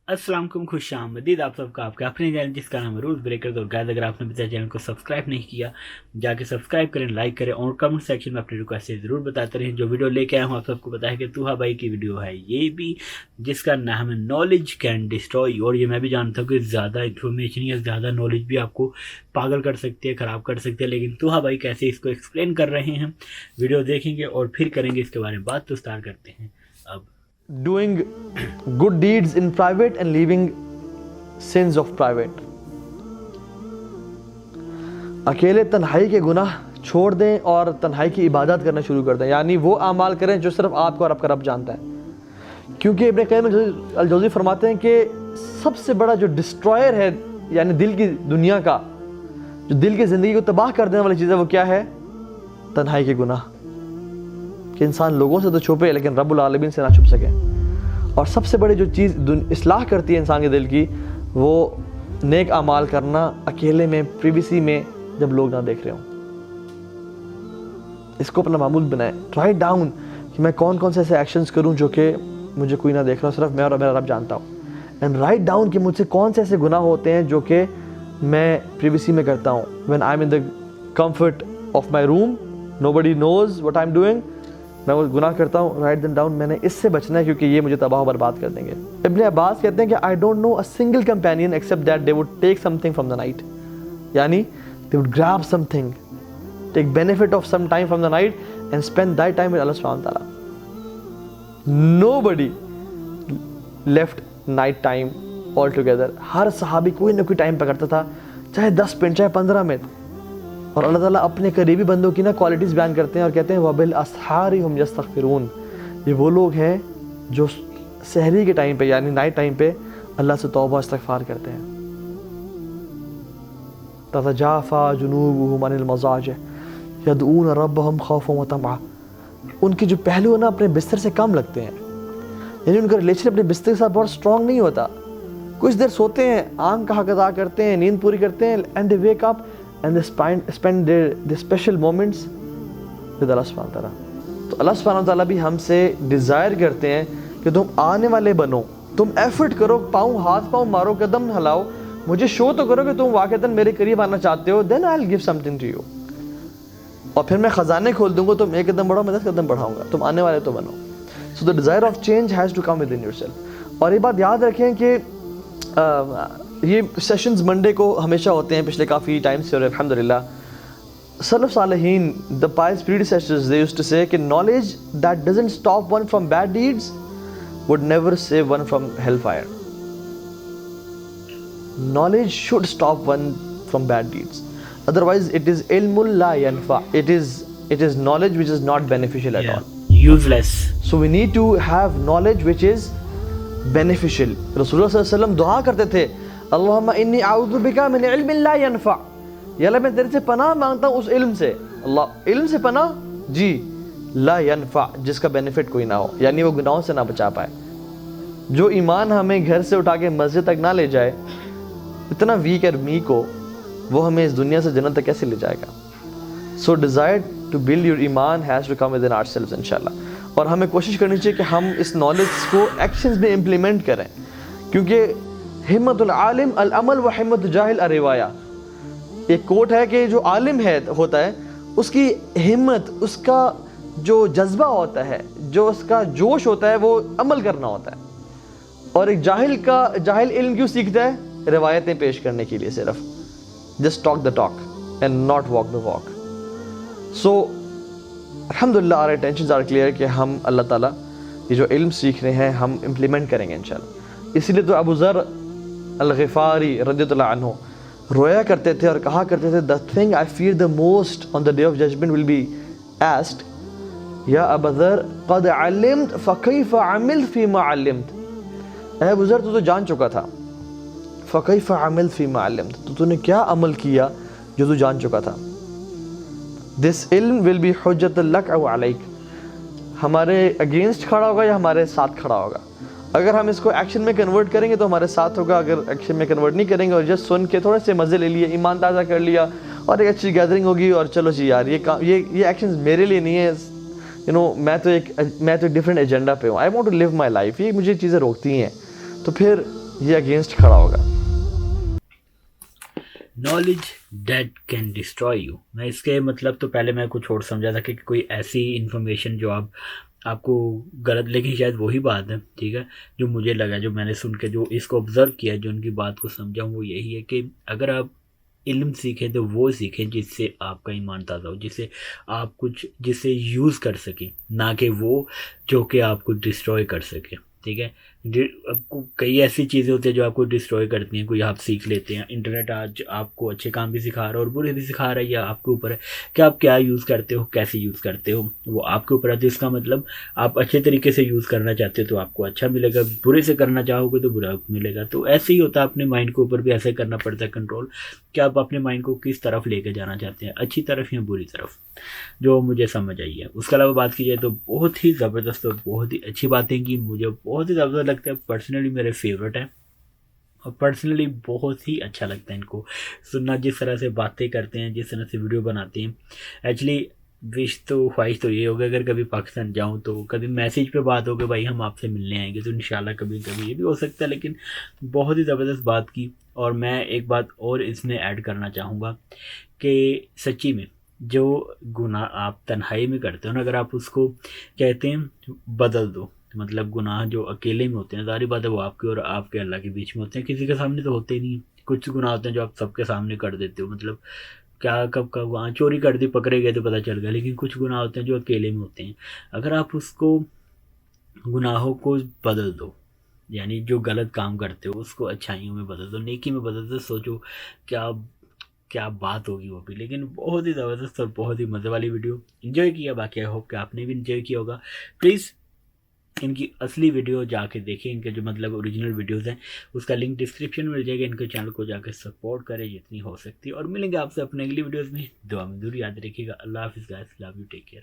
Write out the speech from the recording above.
अस्सलाम वालेकुम, खुश आमदीद आप सबका आपका अपने चैनल जिसका नाम है रूल्स ब्रेकर्स। और गाइस, अगर आपने अभी तक चैनल को सब्सक्राइब नहीं किया, जाके सब्सक्राइब करें, लाइक करें और कमेंट सेक्शन में अपनी रिक्वेस्ट ज़रूर बताते रहें। जो वीडियो लेके आया हूँ आप सबको पता है कि तूहा भाई की वीडियो है ये भी, जिसका नाम है नॉलेज कैन डिस्ट्रॉय। और ये मैं भी जानता हूँ कि ज़्यादा इन्फॉर्मेशन या ज़्यादा नॉलेज भी आपको पागल कर सकती है, ख़राब कर सकती है, लेकिन तूहा भाई कैसे इसको एक्सप्लेन कर रहे हैं वीडियो देखेंगे और फिर करेंगे इसके बारे में बात। तो स्टार्ट करते हैं अब। Doing good deeds in private and leaving sins of private. अकेले तन्हाई के गुनाह छोड़ दें और तन्हाई की इबादत करना शुरू कर दें, यानी वो आमाल करें जो सिर्फ आपको और आपका रब जानता है। क्योंकि इब्न क़य्यिम अल-जौज़ी फरमाते हैं कि सबसे बड़ा जो डिस्ट्रॉयर है, यानी दिल की दुनिया का, जो दिल की ज़िंदगी को तबाह कर देने वाली चीज़ है, वो क्या है? तन्हाई के गुनाह। कि इंसान लोगों से तो छुपे लेकिन रब्बुल आलमीन से ना छुप सके। और सबसे बड़ी जो चीज़ इस्लाह करती है इंसान के दिल की, वो नेक आमाल करना अकेले में, प्रिवेसी में, जब लोग ना देख रहे हों। इसको अपना मामूल बनाएं। राइट डाउन कि मैं कौन कौन से ऐसे एक्शंस करूं जो कि मुझे कोई ना देख रहा हो, सिर्फ मैं और मेरा रब जानता हूँ। एंड राइट डाउन कि मुझसे कौन से ऐसे गुनाह होते हैं जो कि मैं प्रिवेसी में करता हूँ। When I am in the comfort of my room, nobody knows what I am doing, मैं वो गुनाह करता हूँ। राइट देन डाउन, मैंने इससे बचना है क्योंकि ये मुझे तबाह बर्बाद कर देंगे। इब्न अब्बास कहते हैं कि I don't know a single companion except that they would take something from the night, यानी they would grab something, take benefit of some time from the night and spend that time with Allah सुब्हानहू व तआला। Nobody left night time all together. हर सहाबी कोई ना कोई time पकड़ता था, चाहे 10 मिनट चाहे 15 मिनट। और अल्लाह ताला अपने करीबी बंदों की ना क्वालिटीज़ बयान करते हैं और कहते हैं वबिल अस्हारी हुम यस्तगफिरून। ये वो लोग हैं जो सहरी के टाइम पे, यानी नाइट टाइम पे, अल्लाह से तौबा इस्तगफार करते हैं। ततजाफा जुनूबुहुम अनिल मज़ाजिह यदऊन रब्बहुम खौफन व तमआ। उनके जो पहलू ना अपने बिस्तर से कम लगते हैं, यानी उनका रिलेशन अपने बिस्तर के साथ बहुत स्ट्रॉन्ग नहीं होता। कुछ देर सोते हैं, आंख का हक अदा करते हैं, नींद पूरी करते हैं, and they wake up and they spend their special moments with Allah subhanahu wa ta'ala। तो अल्लाह subhanahu wa ta'ala भी हमसे डिज़ायर करते हैं कि तुम आने वाले बनो, तुम एफर्ट करो, हाथ पाँव मारो, कदम हिलाओ, मुझे शो तो करो कि तुम वाक़तन मेरे करीब आना चाहते हो, then I'll give something to you। और फिर मैं ख़जाने खोल दूँगा, तुम एक कदम बढ़ाओ, मैं 10 कदम बढ़ाऊँगा, तुम आने वाले तो बनो। So the desire of change has to come within yourself। और ये बात याद रखें कि ये सेशंस मंडे को हमेशा होते हैं पिछले काफ़ी टाइम से, और अल्हम्दुलिल्लाह सलफ़ सालिहीन, the pious predecessors, they used to say कि knowledge that doesn't stop one from bad deeds would never save one from hell fire. Knowledge should stop one from bad deeds, otherwise it is इल्मुल ला यनफा, it is knowledge which is not beneficial at all, useless. So we need to have knowledge which is beneficial. रसूलुल्लाह सल्लल्लाहु अलैहि वसल्लम दुआ करते थे, अल्लाहुम्मा इन्नी अऊज़ु बिका मिन इल्मिन ला यनफा, या अल्लाह मैं तेरे से पनाह मांगता हूँ उस इल्म से, अल्लाह इल्म से पनाह जी, ला यनफा, जिसका बेनिफिट कोई ना हो, यानी वो गुनाहों से ना बचा पाए। जो ईमान हमें घर से उठा के मस्जिद तक ना ले जाए, इतना वीक और मीक हो, वो हमें इस दुनिया से जन्नत तक कैसे ले जाएगा। So desire to build your ईमान has to come within ourselves इंशाल्लाह। और हमें कोशिश करनी चाहिए कि हम इस नॉलेज को एक्शंस में इम्प्लीमेंट करें, क्योंकि हिम्मतुल आलिम अल अमल व हिम्मत जाहिल अरिवाया। एक कोट है कि जो आलिम होता है, उसकी हिम्मत, उसका जो जज्बा होता है, जो उसका जोश होता है, वो अमल करना होता है। और एक जाहिल इल्म क्यों सीखता है? रिवायतें पेश करने के लिए सिर्फ, just talk the talk and not walk the walk. So अल्हम्दुलिल्लाह आवर इंटेंशंस आर क्लियर कि हम अल्लाह ताला ये जो इल्म सीख रहे हैं हम इम्प्लीमेंट करेंगे इंशाल्लाह। इसीलिए तो अबू ज़र अल-ग़िफ़ारी रज़ियल्लाहु अन्हु रोया करते थे और कहा करते थे, the thing I fear the most on the day of judgment will be asked या अबू ज़र क़द अलिम्त फ़कैफ़ अमिल्त फ़ीमा अलिम्त। ऐ अबू ज़र, तू तो जान चुका था, फ़कैफ़ अमिल्त फ़ीमा अलिम्त, तो तूने क्या अमल किया जो तू जान चुका था। दिस इल्म विल बी हुज्जतुल लक औ अलैक, हमारे अगेंस्ट खड़ा होगा या हमारे साथ खड़ा होगा। अगर हम इसको एक्शन में कन्वर्ट करेंगे तो हमारे साथ होगा, अगर एक्शन में कन्वर्ट नहीं करेंगे और जस्ट सुन के थोड़े से मज़े ले लिए, ईमान ताज़ा कर लिया और एक अच्छी गैदरिंग होगी और चलो जी यार ये एक्शंस मेरे लिए नहीं है, यू नो, मैं तो एक डिफरेंट एजेंडा पे हूँ, I want to live my life, ये मुझे चीज़ें रोकती हैं, तो फिर یہ اگینسٹ کھڑا ہوگا. Knowledge that can destroy you. میں اس کے مطلب تو پہلے میں کچھ اور سمجھا تھا کہ کوئی ایسی انفارمیشن جو آپ کو غلط، لیکن شاید وہی بات ہے، ٹھیک ہے، جو مجھے لگا، جو میں نے سن کے جو اس کو آبزرو کیا، جو ان کی بات کو سمجھا ہوں، وہ یہی ہے کہ اگر آپ علم سیکھیں تو وہ سیکھیں جس سے آپ کا ایمان تازہ ہو، جس سے یوز کر سکیں، نہ کہ وہ جو کہ آپ کو ڈسٹروائے کر سکے. ٹھیک ہے، اب کئی ایسی چیزیں ہوتی ہیں جو آپ کو ڈسٹروائے کرتی ہیں. کوئی آپ سیکھ لیتے ہیں، انٹرنیٹ آج آپ کو اچھے کام بھی سکھا رہا ہے اور برے بھی سکھا رہا ہے، یا آپ کے اوپر ہے کہ آپ کیا یوز کرتے ہو، کیسے یوز کرتے ہو، وہ آپ کے اوپر ہے. تو اس کا مطلب آپ اچھے طریقے سے یوز کرنا چاہتے ہو تو آپ کو اچھا ملے گا، برے سے کرنا چاہو گے تو برا ملے گا. تو ایسے ہی ہوتا ہے، اپنے مائنڈ کے اوپر بھی ایسے کرنا پڑتا ہے کنٹرول، کہ آپ اپنے مائنڈ کو کس طرف لے کے جانا چاہتے ہیں، اچھی طرف یا بری طرف، جو مجھے سمجھ آئی ہے. اس کے علاوہ بات کی جائے تو بہت ہی زبردست اور بہت ہی اچھی باتیں کی، مجھے بہت ہی زبردست لگتا ہے، پرسنلی میرے فیوریٹ ہیں، اور پرسنلی بہت ہی اچھا لگتا ہے ان کو سننا، جس طرح سے باتیں کرتے ہیں، جس طرح سے ویڈیو بناتے ہیں. ایکچولی خواہش تو یہ ہوگا اگر کبھی پاکستان جاؤں تو کبھی میسیج پہ بات ہو کہ بھائی ہم آپ سے ملنے آئیں گے، تو انشاءاللہ کبھی یہ بھی ہو سکتا ہے. لیکن بہت ہی زبردست بات کی. اور میں ایک بات اور اس میں ایڈ کرنا چاہوں گا کہ سچی میں جو گناہ آپ تنہائی میں کرتے ہو نا، اگر آپ اس کو کہتے ہیں بدل دو، مطلب گناہ جو اکیلے میں ہوتے ہیں، ظاہری بات ہے وہ آپ کے اور آپ کے اللہ کے بیچ میں ہوتے ہیں، کسی کے سامنے تو ہوتے ہی نہیں. کچھ گناہ ہوتے ہیں جو آپ سب کے سامنے کر دیتے ہو، مطلب کیا کب وہاں چوری کر دی، پکڑے گئے تو پتہ چل گیا. لیکن کچھ گناہ ہوتے ہیں جو اکیلے میں ہوتے ہیں. اگر آپ اس کو گناہوں کو بدل دو، یعنی جو غلط کام کرتے ہو اس کو اچھائیوں میں بدل دو، نیکی میں بدل دو، سوچو کیا کیا بات ہوگی وہ بھی. لیکن بہت ہی زبردست اور بہت ہی مزے والی ویڈیو، انجوائے کیا. باقی آئی ہوپ کہ آپ نے بھی انجوائے کیا ہوگا. پلیز ان کی اصلی ویڈیو جا کے دیکھیں، ان کے جو مطلب اوریجنل ویڈیوز ہیں اس کا لنک ڈسکرپشن میں مل جائے گا. ان کے چینل کو جا کے سپورٹ کریں جتنی ہو سکتی ہے، اور ملیں گے آپ سے اپنے اگلی ویڈیوز میں. دعا میں ضرور یاد رکھیے گا. اللہ حافظ guys, love you, take care.